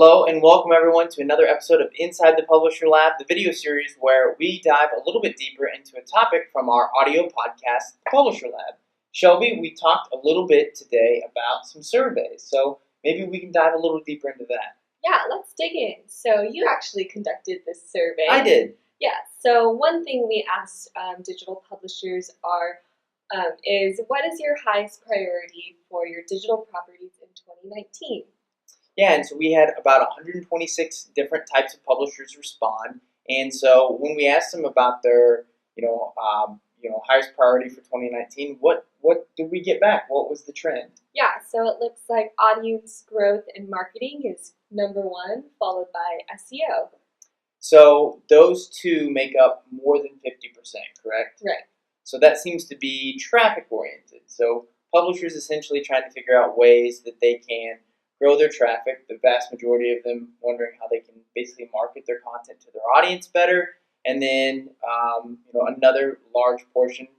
Hello and welcome everyone to another episode of Inside the Publisher Lab, the video series where we dive a little bit deeper into a topic from our audio podcast, The Publisher Lab. Shelby, we talked a little bit today about some surveys, so maybe we can dive a little deeper into that. Yeah, let's dig in. So you actually conducted this survey. I did. Yeah, so one thing we asked digital publishers is what is your highest priority for your digital properties in 2019? Yeah, and so we had about 126 different types of publishers respond. And so when we asked them about their, highest priority for 2019, what did we get back? What was the trend? Yeah, so it looks like audience growth and marketing is number one, followed by SEO. So those two make up more than 50%, correct? Right. So that seems to be traffic oriented. So publishers essentially trying to figure out ways that they can grow their traffic, the vast majority of them wondering how they can basically market their content to their audience better, and then another large portion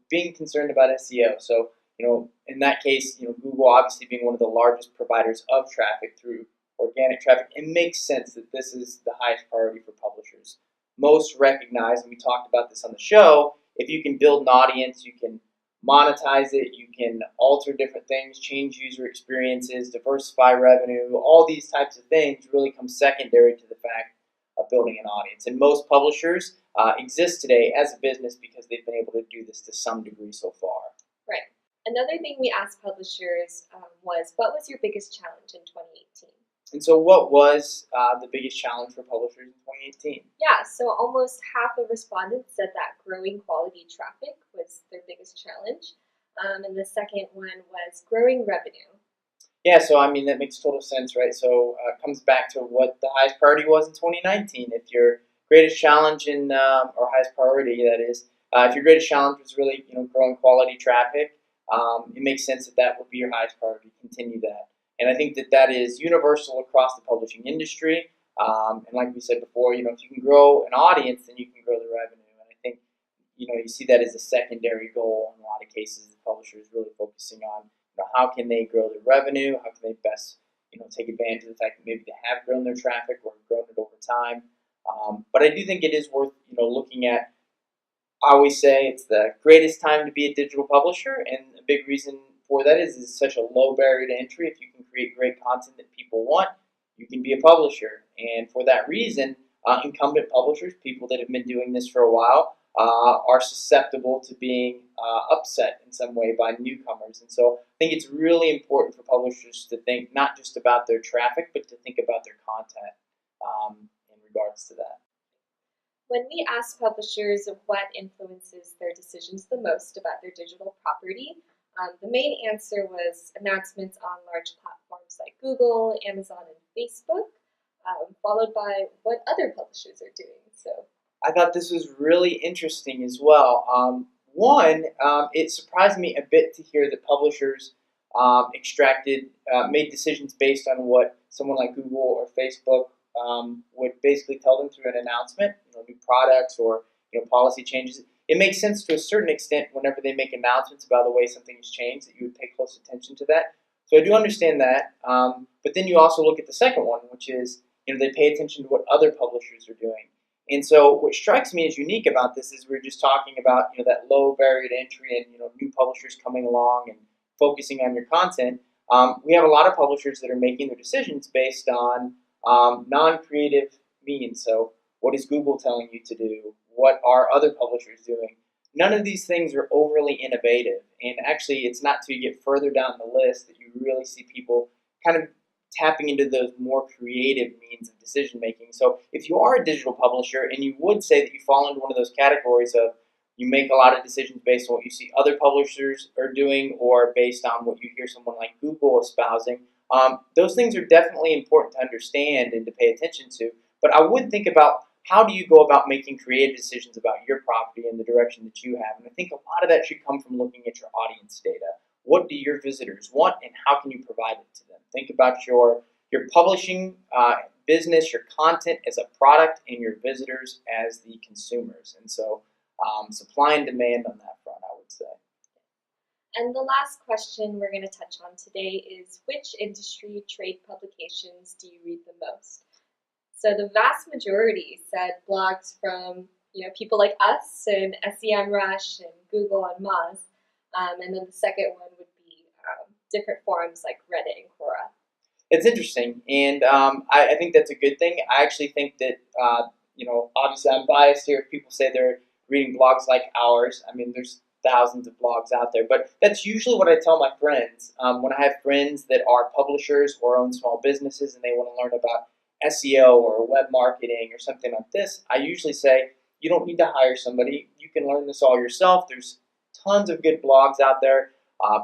being concerned about SEO. So in that case, Google obviously being one of the largest providers of traffic through organic traffic, it makes sense that this is the highest priority for publishers. Most recognize, and we talked about this on the show, if you can build an audience, you can monetize it, you can alter different things, change user experiences, diversify revenue, all these types of things really come secondary to the fact of building an audience. And most publishers exist today as a business because they've been able to do this to some degree so far. Right. Another thing we asked publishers was, what was your biggest challenge in 2018? And so what was the biggest challenge for publishers in 2018? Yeah, so almost half of respondents said that growing quality traffic was their biggest challenge. And the second one was growing revenue. Yeah, so I mean, that makes total sense, right? So it comes back to what the highest priority was in 2019. If your greatest challenge or highest priority, that is, if your greatest challenge was really, growing quality traffic, it makes sense that would be your highest priority. Continue that. And I think that is universal across the publishing industry. And like we said before, if you can grow an audience, then you can grow the revenue. And I think, you see that as a secondary goal in a lot of cases. The publisher is really focusing on, how can they grow their revenue? How can they best, take advantage of the fact that maybe they have grown their traffic or grown it over time. But I do think it is worth, looking at. I always say it's the greatest time to be a digital publisher, and a big reason for that is such a low barrier to entry. If you can create great content that people want, you can be a publisher. And for that reason, incumbent publishers, people that have been doing this for a while, are susceptible to being upset in some way by newcomers. And so I think it's really important for publishers to think not just about their traffic, but to think about their content in regards to that. When we asked publishers what influences their decisions the most about their digital property, the main answer was announcements on large platforms like Google, Amazon, and Facebook, followed by what other publishers are doing. So I thought this was really interesting as well. It surprised me a bit to hear that publishers made decisions based on what someone like Google or Facebook would basically tell them through an announcement, new products or policy changes. It makes sense to a certain extent whenever they make announcements about the way something has changed that you would pay close attention to that. So I do understand that. But then you also look at the second one, which is they pay attention to what other publishers are doing. And so what strikes me as unique about this is we're just talking about that low barrier to entry and new publishers coming along and focusing on your content. We have a lot of publishers that are making their decisions based on non-creative means. So what is Google telling you to do? What are other publishers doing? None of these things are overly innovative. And actually, it's not till you get further down the list that you really see people kind of tapping into those more creative means of decision making. So if you are a digital publisher and you would say that you fall into one of those categories of you make a lot of decisions based on what you see other publishers are doing or based on what you hear someone like Google espousing, those things are definitely important to understand and to pay attention to. But I would think about how do you go about making creative decisions about your property and the direction that you have. And I think a lot of that should come from looking at your audience data. What do your visitors want and how can you provide it to them? Think about your publishing business, your content as a product, and your visitors as the consumers. And so supply and demand on that front, I would say. And the last question we're going to touch on today is, which industry trade publications do you read the most? So the vast majority said blogs from people like us and SEMrush and Google and Moz. And then the second one would be different forums like Reddit and Quora. It's interesting, and I think that's a good thing. I actually think that, obviously I'm biased here if people say they're reading blogs like ours. I mean, there's thousands of blogs out there, but that's usually what I tell my friends. When I have friends that are publishers or own small businesses and they want to learn about SEO or web marketing or something like this, I usually say, you don't need to hire somebody. You can learn this all yourself. There's tons of good blogs out there.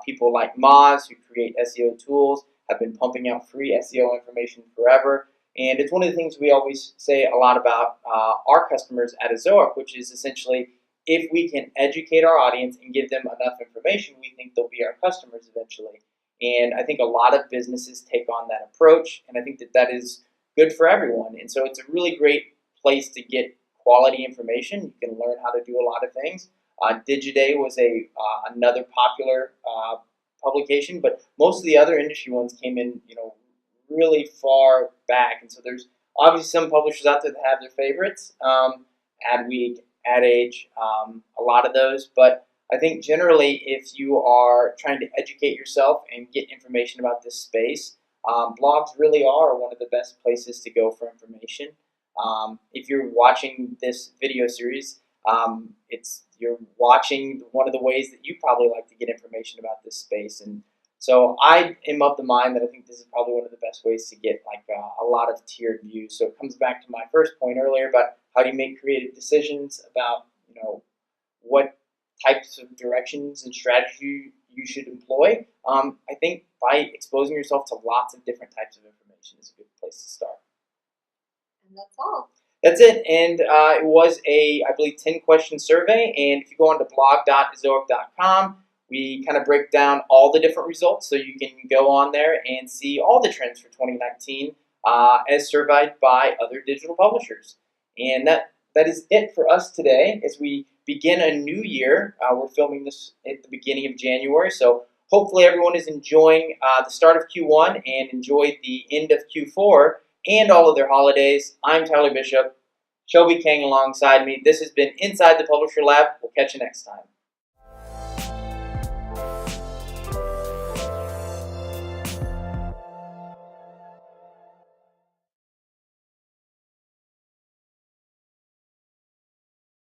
People like Moz, who create SEO tools, have been pumping out free SEO information forever. And it's one of the things we always say a lot about our customers at Azoic, which is essentially, if we can educate our audience and give them enough information, we think they'll be our customers eventually. And I think a lot of businesses take on that approach, and I think that that is good for everyone. And so it's a really great place to get quality information. You can learn how to do a lot of things. Digiday was another popular publication, but most of the other industry ones came in, really far back. And so there's obviously some publishers out there that have their favorites, Adweek, Ad Age, a lot of those. But I think generally, if you are trying to educate yourself and get information about this space, blogs really are one of the best places to go for information. If you're watching this video series, you're watching one of the ways that you probably like to get information about this space. And so I am of the mind that I think this is probably one of the best ways to get a lot of tiered views. So it comes back to my first point earlier about how do you make creative decisions about what types of directions and strategy you should employ. I think by exposing yourself to lots of different types of information is a good place to start. And that's all. That's it, and it was I believe, 10-question survey, and if you go on to blog.azoic.com, we kind of break down all the different results, so you can go on there and see all the trends for 2019 as surveyed by other digital publishers. And that is it for us today as we begin a new year. We're filming this at the beginning of January, so hopefully everyone is enjoying the start of Q1 and enjoyed the end of Q4 and all of their holidays. I'm Tyler Bishop, Shelby King alongside me. This has been Inside the Publisher Lab. We'll catch you next time.